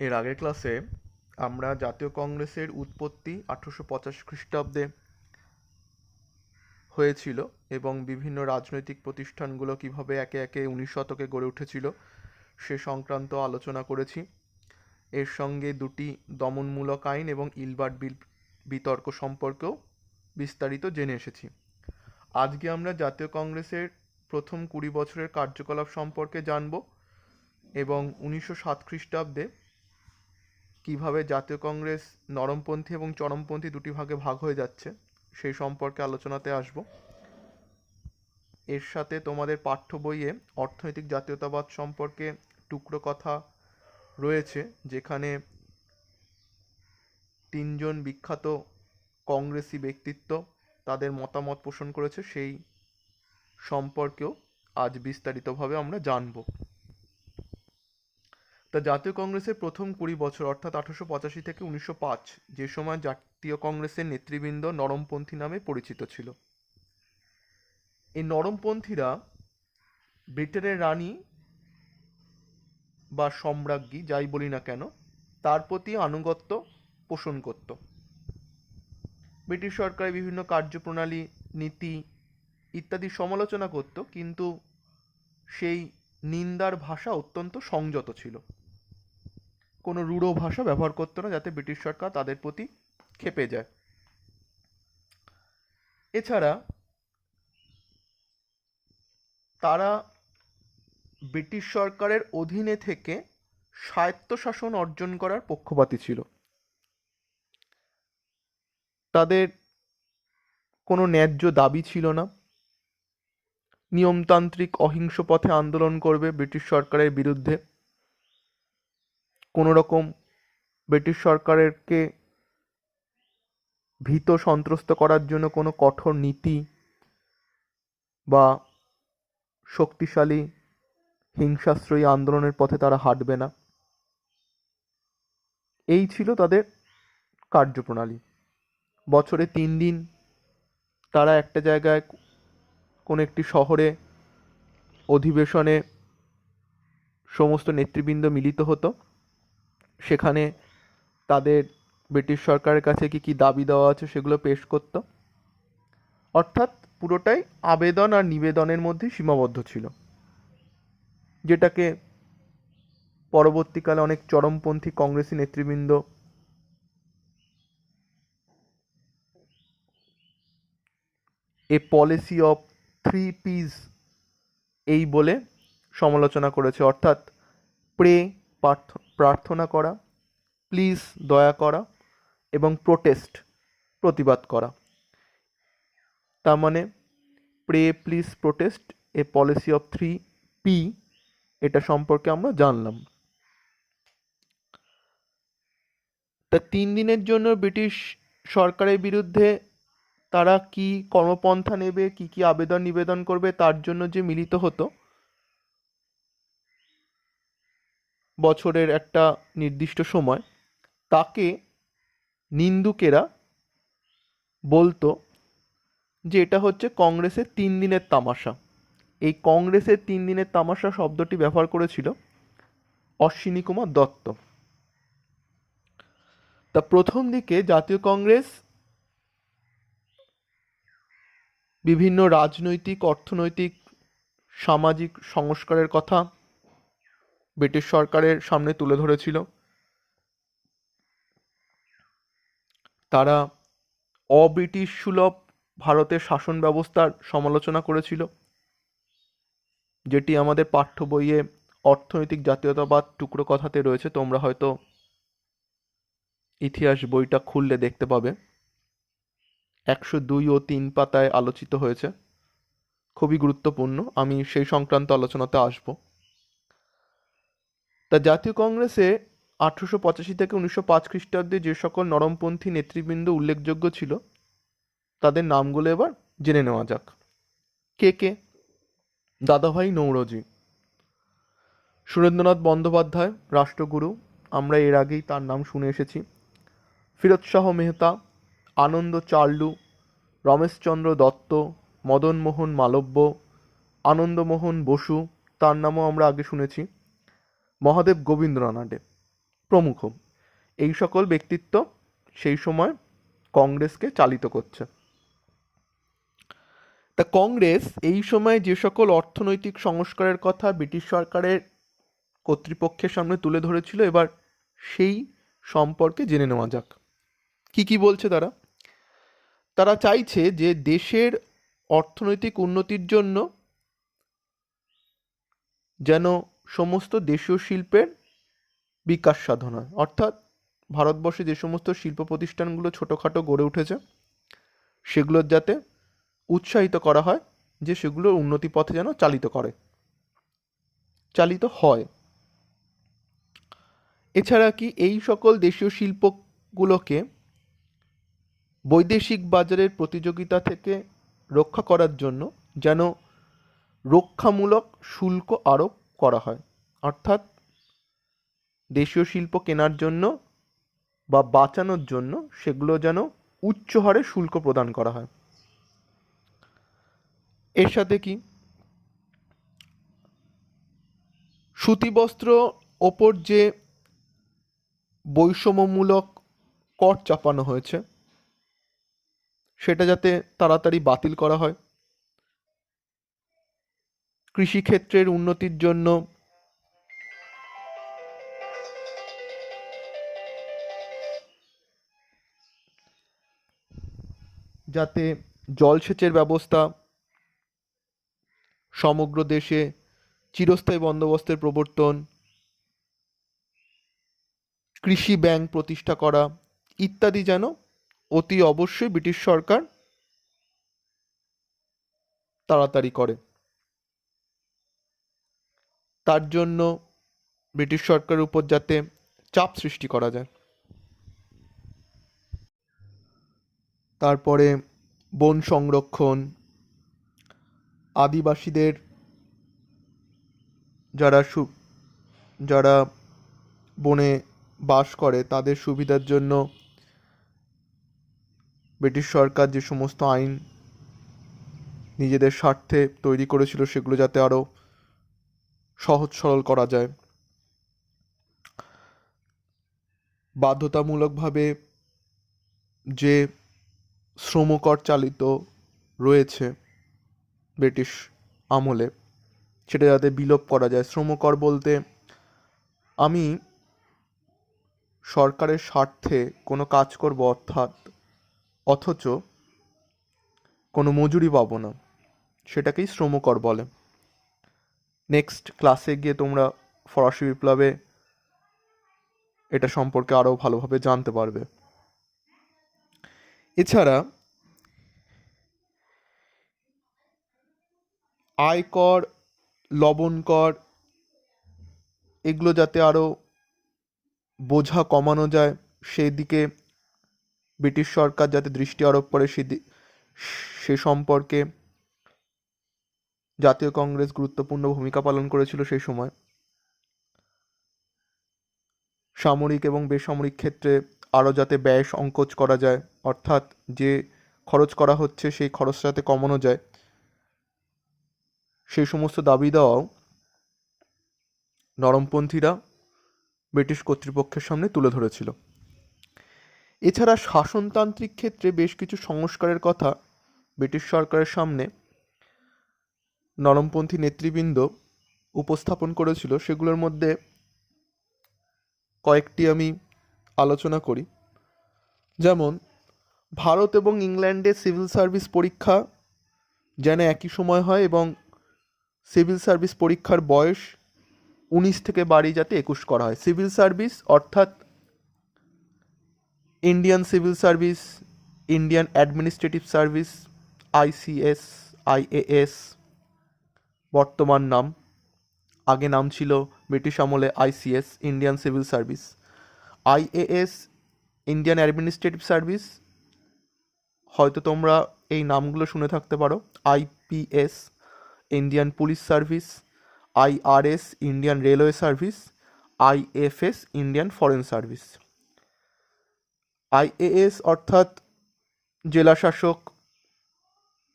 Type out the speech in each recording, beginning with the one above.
এর আগের ক্লাসে আমরা জাতীয় কংগ্রেসের উৎপত্তি 1885 খ্রিস্টাব্দে হয়েছিল এবং বিভিন্ন রাজনৈতিক প্রতিষ্ঠানগুলো কিভাবে একে একে 19 শতকে গড়ে উঠেছিল সে সংক্রান্ত আলোচনা করেছি। এর সঙ্গে দুটি দমনমূলক আইন এবং ইলবার্ট বিল বিতর্ক সম্পর্কেও বিস্তারিত জেনে এসেছি। আজকে আমরা জাতীয় কংগ্রেসের প্রথম 20 বছরের কার্যকলাপ সম্পর্কে জানব এবং 1907 খ্রিস্টাব্দে কিভাবে জাতীয় কংগ্রেস নরমপন্থী এবং চরমপন্থী দুটি ভাগে ভাগ হয়ে যাচ্ছে সেই সম্পর্কে আলোচনাতে আসব। এর সাথে তোমাদের পাঠ্য বইয়ে অর্থনৈতিক জাতীয়তাবাদ সম্পর্কে টুকরো কথা রয়েছে, যেখানে তিনজন বিখ্যাত কংগ্রেসি ব্যক্তিত্ব তাদের মতামত পোষণ করেছে, সেই সম্পর্কেও আজ বিস্তারিতভাবে আমরা জানব। তা জাতীয় কংগ্রেসের প্রথম 20 বছর অর্থাৎ 1885 থেকে 1905, যে সময় জাতীয় কংগ্রেসের নেতৃবৃন্দ নরমপন্থী নামে পরিচিত ছিল। এই নরমপন্থীরা ব্রিটেনের রানী বা সম্রাজ্ঞী যাই বলি না কেন তার প্রতি আনুগত্য পোষণ করত। ব্রিটিশ সরকারের বিভিন্ন কার্যপ্রণালী, নীতি ইত্যাদি সমালোচনা করত, কিন্তু সেই নিন্দার ভাষা অত্যন্ত সংযত ছিল। কোনো রূঢ় ভাষা ব্যবহার করতো না, যাতে ব্রিটিশ সরকার তাদের প্রতি ক্ষেপে যায়। এছাড়া তারা ব্রিটিশ সরকারের অধীনে থেকে স্বায়ত্তশাসন অর্জন করার পক্ষপাতী ছিল। তাদের কোনো ন্যায্য দাবি ছিল না। নিয়মতান্ত্রিক অহিংস পথে আন্দোলন করবে ব্রিটিশ সরকারের বিরুদ্ধে। কোনো রকম ব্রিটিশ সরকারকে ভীত সন্ত্রস্ত করার জন্য কোনো কঠোর নীতি বা শক্তিশালী হিংসাশ্রয়ী আন্দোলনের পথে তারা হাঁটবে না। এই ছিল তাদের কার্যপ্রণালী। বছরে 3 দিন তারা একটা জায়গায় কোনো একটি শহরে অধিবেশনে সমস্ত নেতৃবৃন্দ মিলিত হতো। সেখানে তাদের ব্রিটিশ সরকারের কাছে কি কি দাবি দেওয়া আছে সেগুলো পেশ করত। অর্থাৎ পুরোটাই আবেদন আর নিবেদনের মধ্যে সীমাবদ্ধ ছিল, যেটাকে পরবর্তীকালে অনেক চরমপন্থী কংগ্রেসি নেতৃবৃন্দ এ পলিসি অফ 3 Ps এই বলে সমালোচনা করেছে। অর্থাৎ প্রে প্রার্থনা করা, প্লিজ দয়া করা, এবং প্রোটেস্ট প্রতিবাদ করা। তার মানে pray, please, protest, a policy of 3P, এটা সম্পর্কে আমরা জানলাম। তা 3 দিনের জন্য ব্রিটিশ সরকারের বিরুদ্ধে তারা কি কর্মপন্থা নেবে, কি কি আবেদন নিবেদন করবে, তার জন্য যে মিলিত হতো বছরের একটা নির্দিষ্ট সময়, তাকে নিন্দুকেরা বলতো যে এটা হচ্ছে কংগ্রেসের 3 দিনের তামাশা। এই কংগ্রেসের 3 দিনের তামাশা শব্দটি ব্যবহার করেছিল অশ্বিনী কুমার দত্ত। তা প্রথম দিকে জাতীয় কংগ্রেস বিভিন্ন রাজনৈতিক, অর্থনৈতিক, সামাজিক সংস্কারের কথা ব্রিটিশ সরকারের সামনে তুলে ধরেছিল। তারা অব্রিটিশ সুলভ ভারতের শাসন ব্যবস্থার সমালোচনা করেছিল, যেটি আমাদের পাঠ্য বইয়ে অর্থনৈতিক জাতীয়তাবাদ টুকরো কথাতে রয়েছে। তোমরা হয়তো ইতিহাস বইটা খুললে দেখতে পাবে 102 ও 3 পাতায় আলোচিত হয়েছে, খুবই গুরুত্বপূর্ণ। আমি সেই সংক্রান্ত আলোচনাতে আসব। তা জাতীয় কংগ্রেসে 1885 থেকে 1905 খ্রিস্টাব্দে যে সকল নরমপন্থী নেতৃবৃন্দ উল্লেখযোগ্য ছিল তাদের নামগুলো এবার জেনে নেওয়া যাক। কে কে? দাদাভাই নৌরোজি, সুরেন্দ্রনাথ বন্দ্যোপাধ্যায় রাষ্ট্রগুরু, আমরা এর আগেই তার নাম শুনে এসেছি। ফিরোজ শাহ মেহতা, আনন্দ চার্লু, রমেশচন্দ্র দত্ত, মদনমোহন মালব্য, আনন্দমোহন বসু, তার নামও আমরা আগে শুনেছি। মহাদেব গোবিন্দ রানাডে প্রমুখ, এই সকল ব্যক্তিত্ব সেই সময় কংগ্রেসকে চালিত করছে। তা কংগ্রেস এই সময় যে সকল অর্থনৈতিক সংস্কারের কথা ব্রিটিশ সরকারের কর্তৃপক্ষের সামনে তুলে ধরেছিল, এবার সেই সম্পর্কে জেনে নেওয়া যাক। কি কি বলছে তারা? তারা চাইছে যে দেশের অর্থনৈতিক উন্নতির জন্য যেন সমস্ত দেশীয় শিল্পের বিকাশ সাধন হয়, অর্থাৎ ভারতবর্ষে যে সমস্ত শিল্প প্রতিষ্ঠানগুলো ছোটোখাটো গড়ে উঠেছে সেগুলোর যাতে উৎসাহিত করা হয়, যে সেগুলোর উন্নতি পথে যেন চালিত হয়। এছাড়া কি এই সকল দেশীয় শিল্পগুলোকে বৈদেশিক বাজারের প্রতিযোগিতা থেকে রক্ষা করার জন্য যেন রক্ষামূলক শুল্ক আরোপ করা হয়, অর্থাৎ দেশীয় শিল্প কেনার জন্য বা বাঁচানোর জন্য সেগুলো যেন উচ্চ হারে শুল্ক প্রদান করা হয়। এর সাথে কি সুতিবস্ত্র ওপর যে বৈষম্যমূলক কর চাপানো হয়েছে সেটা যাতে তাড়াতাড়ি বাতিল করা হয়। কৃষিক্ষেত্রের উন্নতির জন্য যাতে জলসেচের ব্যবস্থা সমগ্র দেশে চিরস্থায়ী বন্দোবস্তের প্রবর্তন, কৃষি ব্যাংক প্রতিষ্ঠা করা ইত্যাদি যেন অতি অবশ্যই ব্রিটিশ সরকার তাড়াতাড়ি করে। তার জন্য ব্রিটিশ সরকারের উপর যাতে চাপ সৃষ্টি করা যায়। তারপরে বন সংরক্ষণ, আদিবাসীদের যারা বনে বাস করে তাদের সুবিধার জন্য ব্রিটিশ সরকার যে সমস্ত আইন নিজেদের স্বার্থে তৈরি করেছিল সেগুলো যাতে আরও সহজ সরল করা যায়। বাধ্যতামূলকভাবে যে শ্রমকর চালিত রয়েছে ব্রিটিশ আমলে সেটা যাতে বিলোপ করা যায়। শ্রমকর বলতে আমি সরকারের স্বার্থে কোনো কাজ করব অথচ কোনো মজুরি পাবো না, সেটাকেই শ্রমকর বলে। নেক্সট ক্লাসে গিয়ে তোমরা ফরাসি বিপ্লবে এটা সম্পর্কে আরও ভালোভাবে জানতে পারবে। এছাড়া আয়কর, লবণ কর এগুলো যাতে আরও বোঝা কমানো যায় সেই দিকে ব্রিটিশ সরকার যাতে দৃষ্টি আরোপ করে সে সম্পর্কে জাতীয় কংগ্রেস গুরুত্বপূর্ণ ভূমিকা পালন করেছিল সেই সময়। সামরিক এবং বেসামরিক ক্ষেত্রে আরও যাতে ব্যয় সংকোচ করা যায়, অর্থাৎ যে খরচ করা হচ্ছে সেই খরচ যাতে কমানো যায়, সেই সমস্ত দাবি দেওয়াও নরমপন্থীরা ব্রিটিশ কর্তৃপক্ষের সামনে তুলে ধরেছিল। এছাড়া শাসনতান্ত্রিক ক্ষেত্রে বেশ কিছু সংস্কারের কথা ব্রিটিশ সরকারের সামনে নরমপন্থী নেতৃবৃন্দ উপস্থাপন করেছিল। সেগুলোর মধ্যে কয়েকটি আমি আলোচনা করি। যেমন ভারত এবং ইংল্যান্ডে সিভিল সার্ভিস পরীক্ষা যেন একই সময় হয় এবং সিভিল সার্ভিস পরীক্ষার বয়স 19 থেকে বাড়িয়ে যাতে 21 করা হয়। সিভিল সার্ভিস অর্থাৎ Indian civil service, Indian administrative service, ICS, IAS বর্তমান নাম, আগে নাম ছিল ব্রিটিশ আমলে ICS Indian civil service, IAS Indian administrative service, হয়তো তোমরা এই নামগুলো শুনে থাকতে পারো, IPS Indian police service, IRS Indian railway service, IFS Indian foreign service. IAS অর্থাৎ জেলা শাসক,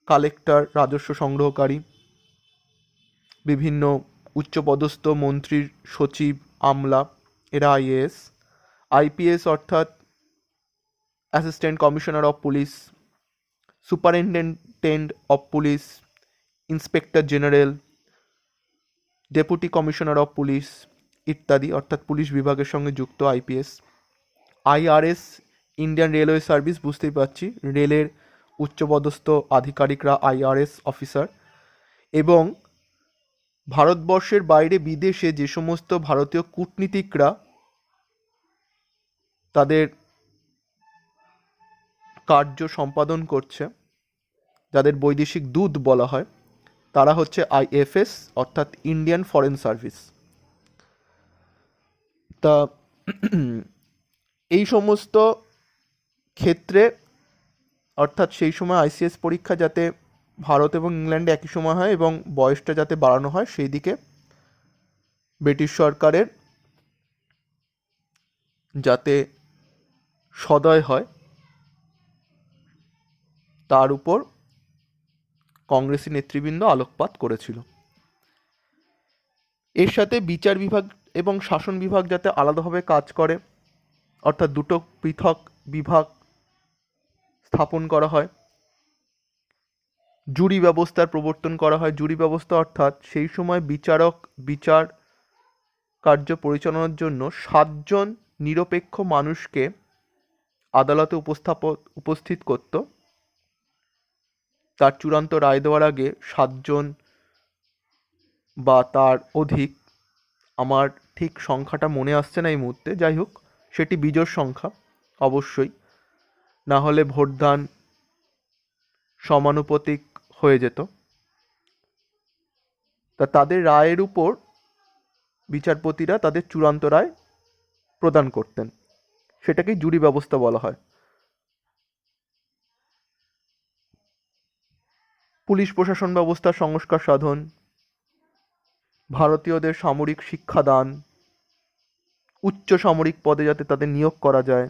কালেক্টর, রাজস্ব সংগ্রহকারী, বিভিন্ন উচ্চপদস্থ মন্ত্রীর সচিব, আমলা, এরা IAS। আইপিএস অর্থাৎ assistant commissioner of police, superintendent of police, inspector general, deputy commissioner of police ইত্যাদি, অর্থাৎ পুলিশ বিভাগের সঙ্গে যুক্ত IPS. IRS, Indian railway service, বুঝতেই পারছি রেলের উচ্চপদস্থ আধিকারিকরা আইআরএস অফিসার। এবং ভারতবর্ষের বাইরে বিদেশে যে সমস্ত ভারতীয় কূটনীতিকরা তাদের কার্য সম্পাদন করছে, যাদের বৈদেশিক দূত বলা হয়, তারা হচ্ছে আইএফএস অর্থাৎ ইন্ডিয়ান ফরেন সার্ভিস। তা এই সমস্ত ক্ষেত্রে অর্থাৎ সেই সময় আইসিএস পরীক্ষা যাতে ভারত এবং ইংল্যান্ডে একই সময় হয় এবং বয়সটা যাতে বাড়ানো হয় সেই দিকে ব্রিটিশ সরকারের যাতে সদয় হয় তার উপর কংগ্রেসি নেতৃবৃন্দ আলোকপাত করেছিল। এর সাথে বিচার বিভাগ এবং শাসন বিভাগ যাতে আলাদাভাবে কাজ করে, অর্থাৎ দুটো পৃথক বিভাগ স্থাপন করা হয়। জুরি ব্যবস্থার প্রবর্তন করা হয়। জুরি ব্যবস্থা অর্থাৎ সেই সময় বিচার কার্য পরিচালনার জন্য 7 জন নিরপেক্ষ মানুষকে আদালতে উপস্থিত করত। তার চূড়ান্ত রায় দেওয়ার আগে 7 জন বা তার অধিক, আমার ঠিক সংখ্যাটা মনে আসছে না এই মুহূর্তে, যাই হোক সেটি বিজোড় সংখ্যা অবশ্যই, না হলে ভোটদান সমানুপাতিক হয়ে যেত। তা তাদের রায়ের উপর বিচারপতিরা তাদের চূড়ান্ত রায় প্রদান করতেন, সেটাকেই জুরি ব্যবস্থা বলা হয়। পুলিশ প্রশাসন ব্যবস্থার সংস্কার সাধন, ভারতীয়দের সামরিক শিক্ষাদান, উচ্চ সামরিক পদে যাতে তাদের নিয়োগ করা যায়,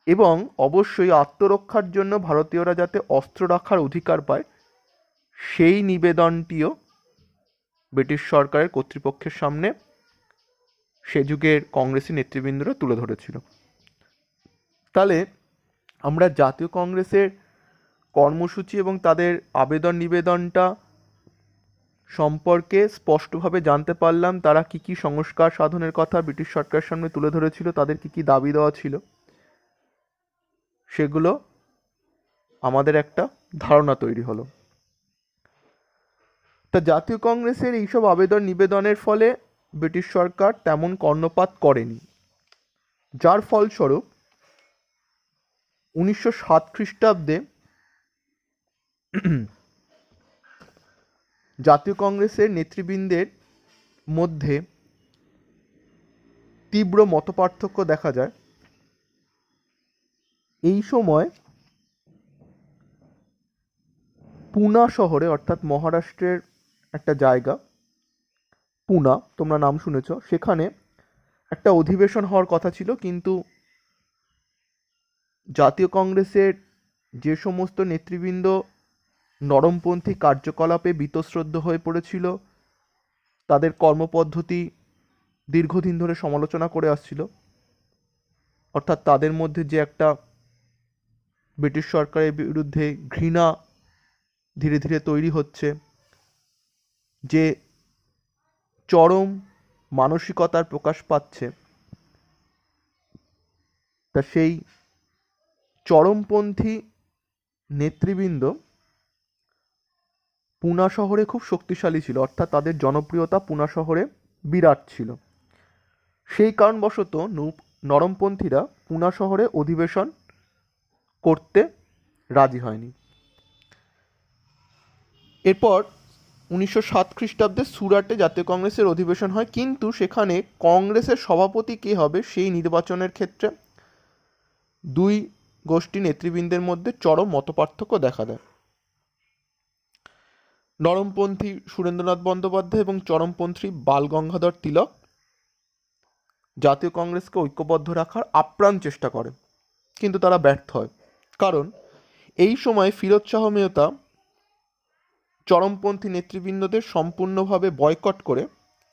এবং অবশ্যই আত্মরক্ষার জন্য ভারতীয়রা যাতে অস্ত্র রাখার অধিকার পায় সেই নিবেদনটিও ব্রিটিশ সরকারের কর্তৃপক্ষের সামনে সে যুগের কংগ্রেসি নেতৃবৃন্দরা তুলে ধরেছিল। তাহলে আমরা জাতীয় কংগ্রেসের কর্মসূচি এবং তাদের আবেদন নিবেদনটা সম্পর্কে স্পষ্টভাবে জানতে পারলাম। তারা কি কি সংস্কার সাধনের কথা ব্রিটিশ সরকারের সামনে তুলে ধরেছিল, তাদের কি কি দাবি দেওয়া ছিল, সেগুলো আমাদের একটা ধারণা তৈরি হলো। তা জাতীয় কংগ্রেসের এইসব আবেদন নিবেদনের ফলে ব্রিটিশ সরকার তেমন কর্ণপাত করেনি, যার ফলস্বরূপ 1907 খ্রিস্টাব্দে জাতীয় কংগ্রেসের নেতৃবৃন্দের মধ্যে তীব্র মতপার্থক্য দেখা যায়। এই সময় পুনা শহরে, অর্থাৎ মহারাষ্ট্রের একটা জায়গা পুনা, তোমরা নাম শুনেছ, সেখানে একটা অধিবেশন হওয়ার কথা ছিল, কিন্তু জাতীয় কংগ্রেসের যে সমস্ত নেতৃবৃন্দ নরমপন্থী কার্যকলাপে বীতশ্রদ্ধ হয়ে পড়েছিল, তাদের কর্মপদ্ধতি দীর্ঘদিন ধরে সমালোচনা করে আসছিল, অর্থাৎ তাদের মধ্যে যে একটা ব্রিটিশ সরকারের বিরুদ্ধে ঘৃণা ধীরে ধীরে তৈরি হচ্ছে, যে চরম মানসিকতার প্রকাশ পাচ্ছে, তা সেই চরমপন্থী নেতৃবৃন্দ পুনা শহরে খুব শক্তিশালী ছিল, অর্থাৎ তাদের জনপ্রিয়তা পুনা শহরে বিরাট ছিল। সেই কারণবশত নরমপন্থীরা পুনা শহরে অধিবেশন করতে রাজি হয়নি। এরপর 1907 খ্রিস্টাব্দে সুরাটে জাতীয় কংগ্রেসের অধিবেশন হয়, কিন্তু সেখানে কংগ্রেসের সভাপতি কে হবে সেই নির্বাচনের ক্ষেত্রে দুই গোষ্ঠী নেতৃবৃন্দের মধ্যে চরম মতপার্থক্য দেখা দেয়। নরমপন্থী সুরেন্দ্রনাথ বন্দ্যোপাধ্যায় এবং চরমপন্থী বালগঙ্গাধর তিলক জাতীয় কংগ্রেসকে ঐক্যবদ্ধ রাখার আপ্রাণ চেষ্টা করে, কিন্তু তারা ব্যর্থ হয়। কারণ এই সময় ফিরোজ শাহ মেহতা চরমপন্থী নেতৃবৃন্দদের সম্পূর্ণভাবে বয়কট করে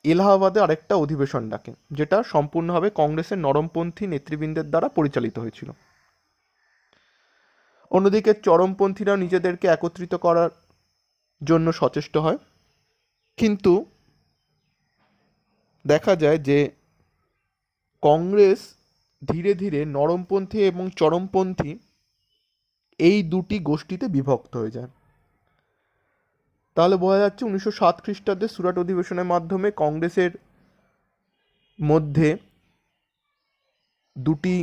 এলাহাবাদে আরেকটা অধিবেশন ডাকে, যেটা সম্পূর্ণভাবে কংগ্রেসের নরমপন্থী নেতৃবৃন্দের দ্বারা পরিচালিত হয়েছিল। অন্যদিকে চরমপন্থীরাও নিজেদেরকে একত্রিত করার জন্য সচেষ্ট হয়, কিন্তু দেখা যায় যে কংগ্রেস ধীরে ধীরে নরমপন্থী এবং চরমপন্থী এই দুটি গোষ্ঠীতে বিভক্ত হয়ে যায়। তাহলে বোঝা যাচ্ছে 1907 খ্রিস্টাব্দে সুরাট অধিবেশনের মাধ্যমে কংগ্রেসের মধ্যে দুটি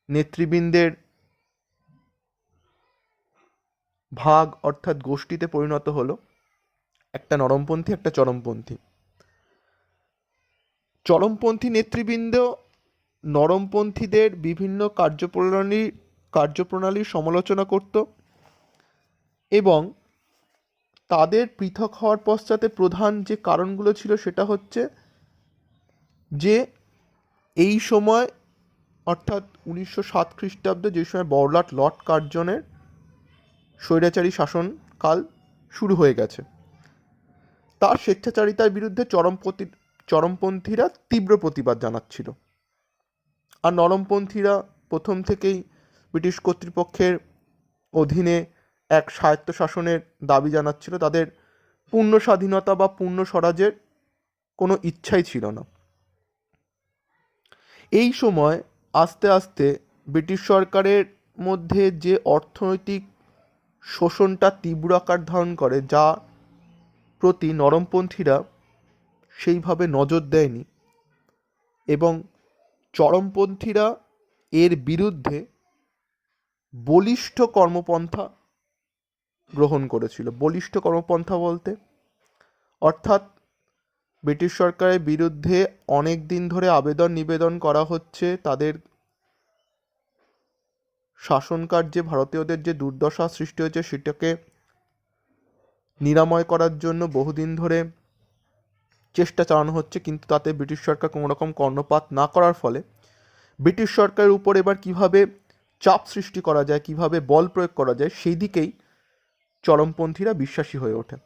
নেতৃবৃন্দের ভাগ অর্থাৎ গোষ্ঠীতে পরিণত হলো, একটা নরমপন্থী একটা চরমপন্থী। চরমপন্থী নেতৃবৃন্দ নরমপন্থীদের বিভিন্ন কার্যপ্রণালীর সমালোচনা করত এবং তাদের পৃথক হওয়ার পশ্চাতে প্রধান যে কারণগুলো ছিল সেটা হচ্ছে যে এই সময় অর্থাৎ 1907 খ্রিস্টাব্দে যে সময় বড়লাট লর্ড কার্জনের স্বৈরাচারী শাসনকাল শুরু হয়ে গেছে, তার স্বেচ্ছাচারিতার বিরুদ্ধে চরমপন্থীরা তীব্র প্রতিবাদ জানাচ্ছিল। আর নরমপন্থীরা প্রথম থেকেই ব্রিটিশ কর্তৃপক্ষের অধীনে এক স্বায়ত্তশাসনের দাবি জানাচ্ছিল, তাদের পূর্ণ স্বাধীনতা বা পূর্ণ স্বরাজের কোনো ইচ্ছাই ছিল না। এই সময় আস্তে আস্তে ব্রিটিশ সরকারের মধ্যে যে অর্থনৈতিক শোষণটা তীব্র আকার ধারণ করে, যা প্রতি নরমপন্থীরা সেইভাবে নজর দেয়নি এবং চরমপন্থীরা এর বিরুদ্ধে বলিষ্ঠ কর্মপন্থা গ্রহণ করেছিল। বলিষ্ঠ কর্মপন্থা বলতে অর্থাৎ ব্রিটিশ সরকারের বিরুদ্ধে অনেক দিন ধরে নিবেদন করা হচ্ছে, তাদের শাসনকার্যে ভারতীয়দের যে দুর্দশা সৃষ্টি হয়েছে সেটাকে নিরাময় করার জন্য বহুদিন ধরে চেষ্টা চালানো হচ্ছে, কিন্তু তাতে ব্রিটিশ সরকার কোনো রকম কর্ণপাত না করার ফলে ব্রিটিশ সরকারের উপর এবার কিভাবে চাপ সৃষ্টি করা যায়, কিভাবে বল প্রয়োগ করা যায়, সেই দিকেই চরমপন্থীরা বিশ্বাসী হয়ে ওঠে।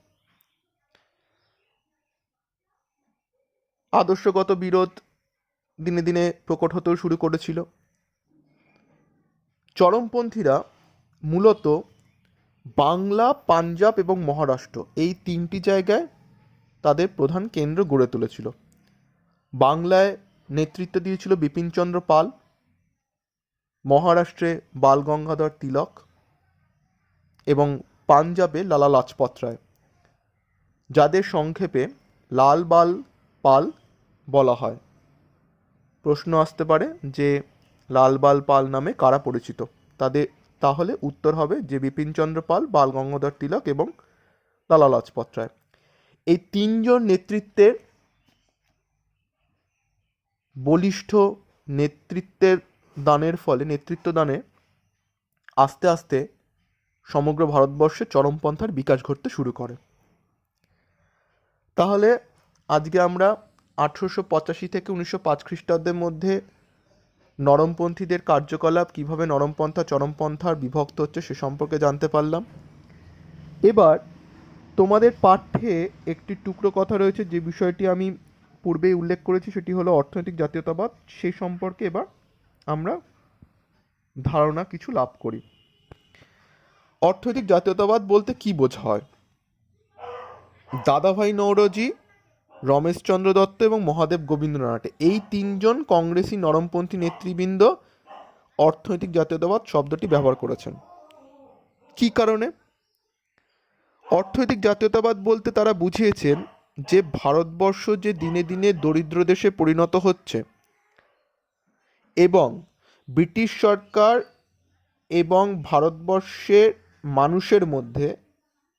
আদর্শগত বিরোধ দিনে দিনে প্রকট হতেও শুরু করেছিল। চরমপন্থীরা মূলত বাংলা, পাঞ্জাব এবং মহারাষ্ট্র এই তিনটি জায়গায় তাদের প্রধান কেন্দ্র গড়ে তুলেছিল। বাংলায় নেতৃত্ব দিয়েছিল বিপিনচন্দ্র পাল, মহারাষ্ট্রে বাল গঙ্গাধর তিলক এবং পাঞ্জাবে লালা লাজপত রায়, যাদের সংক্ষেপে লাল বাল পাল বলা হয়। প্রশ্ন আসতে পারে যে লাল বাল পাল নামে কারা পরিচিত, তাহলে উত্তর হবে যে বিপিনচন্দ্র পাল, বাল গঙ্গাধর তিলক এবং লালা লাজপত রায়। এই তিনজন নেতৃত্বের বলিষ্ঠ নেতৃত্ব দানে আস্তে আস্তে সমগ্র ভারতবর্ষে চরমপন্থার বিকাশ ঘটতে শুরু করে। তাহলে আজকে আমরা 1885 থেকে 1905 খ্রিস্টাব্দের মধ্যে নরমপন্থীদের কার্যকলাপ, কিভাবে নরমপন্থা চরমপন্থার বিভক্ত হচ্ছে সে সম্পর্কে জানতে পারলাম। এবার তোমাদের পাঠ্যে একটি টুকরো কথা রয়েছে, যে বিষয়টি আমি পূর্বেই উল্লেখ করেছি, সেটি হলো অর্থনৈতিক জাতীয়তাবাদ। সেই সম্পর্কে এবার আমরা ধারণা কিছু লাভ করি। অর্থনৈতিক জাতীয়তাবাদ বলতে কি বোঝা হয়? দাদাভাই নওরোজি, রমেশচন্দ্র দত্ত এবং মহাদেব গোবিন্দ্রনাথ, এই তিনজন কংগ্রেসি নরমপন্থী নেতৃবৃন্দ অর্থনৈতিক জাতীয়তাবাদ শব্দটি ব্যবহার করেছেন। কি কারণে? অর্থনৈতিক জাতীয়তাবাদ বলতে তারা বুঝিয়েছেন যে ভারতবর্ষ যে দিনে দিনে দরিদ্র দেশে পরিণত হচ্ছে এবং ব্রিটিশ সরকার এবং ভারতবর্ষের মানুষের মধ্যে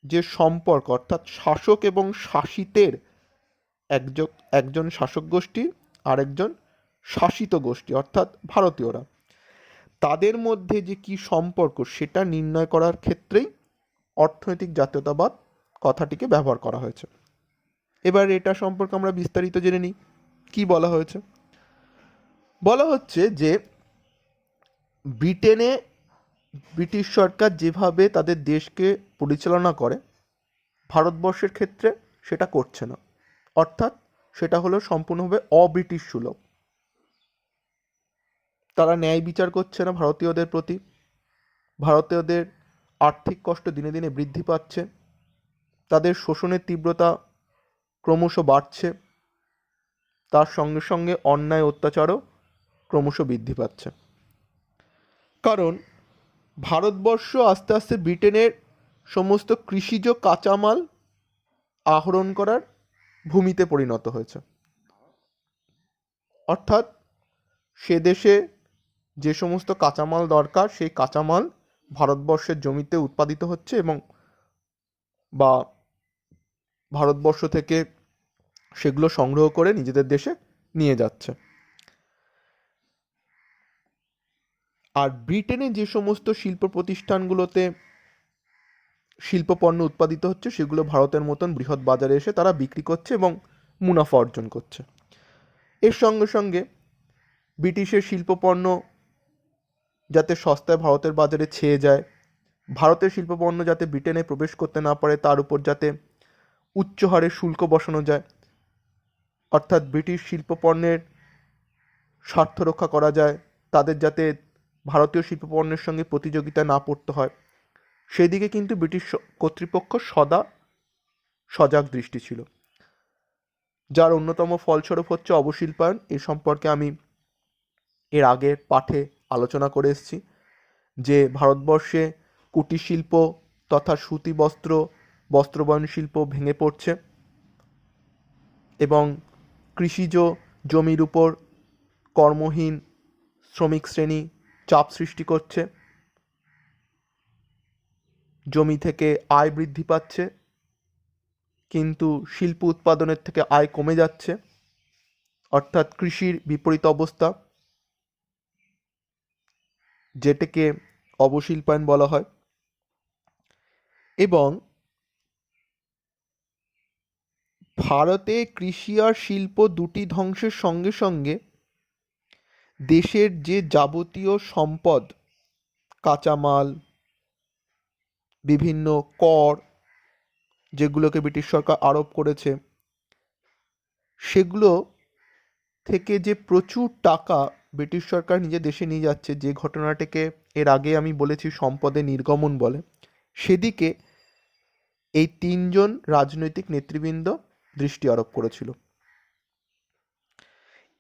যে সম্পর্ক, অর্থাৎ শাসক এবং শাসিতের একজন শাসক গোষ্ঠী আর একজন শাসিত গোষ্ঠী অর্থাৎ ভারতীয়রা, তাদের মধ্যে যে কি সম্পর্ক সেটা নির্ণয় করার ক্ষেত্রেই অর্থনৈতিক জাতীয়তাবাদ কথাটিকে ব্যবহার করা হয়েছে। এবার এটা সম্পর্কে আমরা বিস্তারিত জেনে নিই। কি বলা হয়েছে? বলা হচ্ছে যে ব্রিটেনে ব্রিটিশ সরকার যেভাবে তাদের দেশকে পরিচালনা করে, ভারতবর্ষের ক্ষেত্রে সেটা করছে না। অর্থাৎ সেটা হলো সম্পূর্ণভাবে অব্রিটিশ সুলভ। তারা ন্যায় বিচার করছে না ভারতীয়দের প্রতি। ভারতীয়দের আর্থিক কষ্ট দিনে দিনে বৃদ্ধি পাচ্ছে, তাদের শোষণের তীব্রতা ক্রমশ বাড়ছে, তার সঙ্গে সঙ্গে অন্যায় অত্যাচারও ক্রমশ বৃদ্ধি পাচ্ছে। কারণ ভারতবর্ষ আস্তে আস্তে ব্রিটেনের সমস্ত কৃষিজ কাঁচামাল আহরণ করার ভূমিতে পরিণত হয়েছে। অর্থাৎ সে দেশে যে সমস্ত কাঁচামাল দরকার সেই কাঁচামাল ভারতবর্ষের জমিতে উৎপাদিত হচ্ছে এবং বা ভারতবর্ষ থেকে সেগুলো সংগ্রহ করে নিজেদের দেশে নিয়ে যাচ্ছে। আর ব্রিটেনে যে সমস্ত শিল্প প্রতিষ্ঠানগুলোতে শিল্পপণ্য উৎপাদিত হচ্ছে সেগুলো ভারতের মতন বৃহৎ বাজারে এসে তারা বিক্রি করছে এবং মুনাফা অর্জন করছে। এর সঙ্গে সঙ্গে ব্রিটিশের শিল্পপণ্য যাতে সস্তায় ভারতের বাজারে ছেয়ে যায়, ভারতের শিল্পপণ্য যাতে ব্রিটেনে প্রবেশ করতে না পারে তার উপর যাতে উচ্চ হারে শুল্ক বসানো যায়, অর্থাৎ ব্রিটিশ শিল্পপণ্যের স্বার্থ রক্ষা করা যায়, তাদের যাতে ভারতীয় শিল্পপণ্যের সঙ্গে প্রতিযোগিতা না পড়তে হয়, সেদিকে কিন্তু ব্রিটিশ কর্তৃপক্ষ সদা সজাগ দৃষ্টি ছিল, যার অন্যতম ফলস্বরূপ হচ্ছে অবশিল্পায়ন। এ সম্পর্কে আমি এর আগের পাঠে আলোচনা করে এসেছি যে ভারতবর্ষে কুটির শিল্প তথা সুতি বস্ত্র, বস্ত্রবয়ন শিল্প ভেঙে পড়ছে এবং কৃষিজ জমির উপর কর্মহীন শ্রমিক শ্রেণী চাপ সৃষ্টি করছে, জমি থেকে আয় বৃদ্ধি পাচ্ছে কিন্তু শিল্প উৎপাদনের থেকে আয় কমে যাচ্ছে, অর্থাৎ কৃষির বিপরীত অবস্থা, যেটাকে অবশিল্পায়ন বলা হয়। এবং ভারতে কৃষি আর শিল্প দুটি ধ্বংসের সঙ্গে সঙ্গে দেশের যে যাবতীয় সম্পদ, কাঁচামাল, বিভিন্ন কর যেগুলোকে ব্রিটিশ সরকার আরোপ করেছে, সেগুলো থেকে যে প্রচুর টাকা ব্রিটিশ সরকার নিজে দেশে নিয়ে যাচ্ছে, যে ঘটনাটাকে এর আগে আমি বলেছি সম্পদের নির্গমন বলে, সেদিকে এই তিনজন রাজনৈতিক নেতৃবৃন্দ দৃষ্টি আরোপ করেছিল।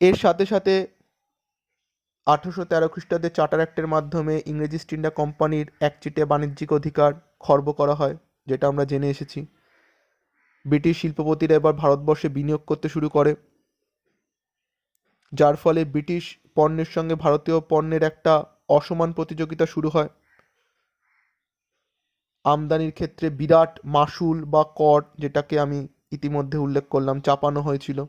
এর সাথে সাথে 1813 খ্রিস্টাব্দে চার্টার অ্যাক্টের মাধ্যমে ইংরেজ ইস্ট ইন্ডিয়া কোম্পানির একচিটে বাণিজ্যিক অধিকার খর্ব করা হয়, যেটা আমরা জেনে এসেছি। ব্রিটিশ শিল্পপতিরা এবার ভারতবর্ষে বিনিয়োগ করতে শুরু করে, যার ফলে ব্রিটিশ পণ্যের সঙ্গে ভারতীয় পণ্যের একটা অসমান প্রতিযোগিতা শুরু হয়। আমদানির ক্ষেত্রে বিরাট মাশুল বা কর, যেটাকে আমি ইতিমধ্যে উল্লেখ করলাম, চাপানো হয়েছিল।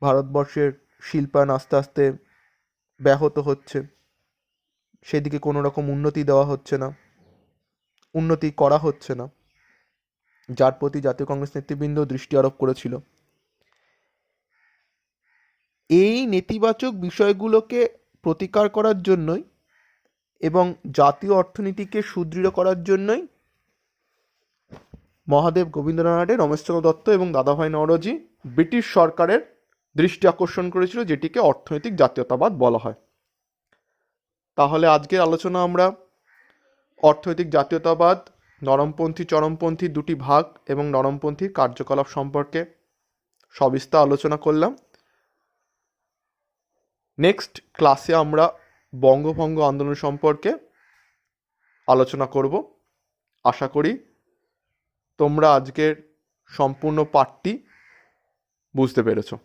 ভারতবর্ষের শিল্পায়ন আস্তে আস্তে ব্যাহত হচ্ছে, সেদিকে কোনো রকম উন্নতি দেওয়া হচ্ছে না, উন্নতি করা হচ্ছে না, যার প্রতি জাতীয় কংগ্রেস নেতৃবৃন্দ দৃষ্টি আরোপ করেছিল। এই নেতিবাচক বিষয়গুলোকে প্রতিকার করার জন্যই এবং জাতীয় অর্থনীতিকে সুদৃঢ় করার জন্যই মহাদেব গোবিন্দনাথ, রমেশচন্দ্র দত্ত এবং দাদাভাই নওরোজি ব্রিটিশ সরকারের দৃষ্টি আকর্ষণ করেছিল, যেটিকে অর্থনৈতিক জাতীয়তাবাদ বলা হয়। তাহলে আজকের আলোচনা আমরা অর্থনৈতিক জাতীয়তাবাদ, নরমপন্থী চরমপন্থী দুটি ভাগ এবং নরমপন্থীর কার্যকলাপ সম্পর্কে সবিস্তার আলোচনা করলাম। নেক্সট ক্লাসে আমরা বঙ্গভঙ্গ আন্দোলন সম্পর্কে আলোচনা করব। আশা করি তোমরা আজকের সম্পূর্ণ পাঠটি বুঝতে পেরেছো।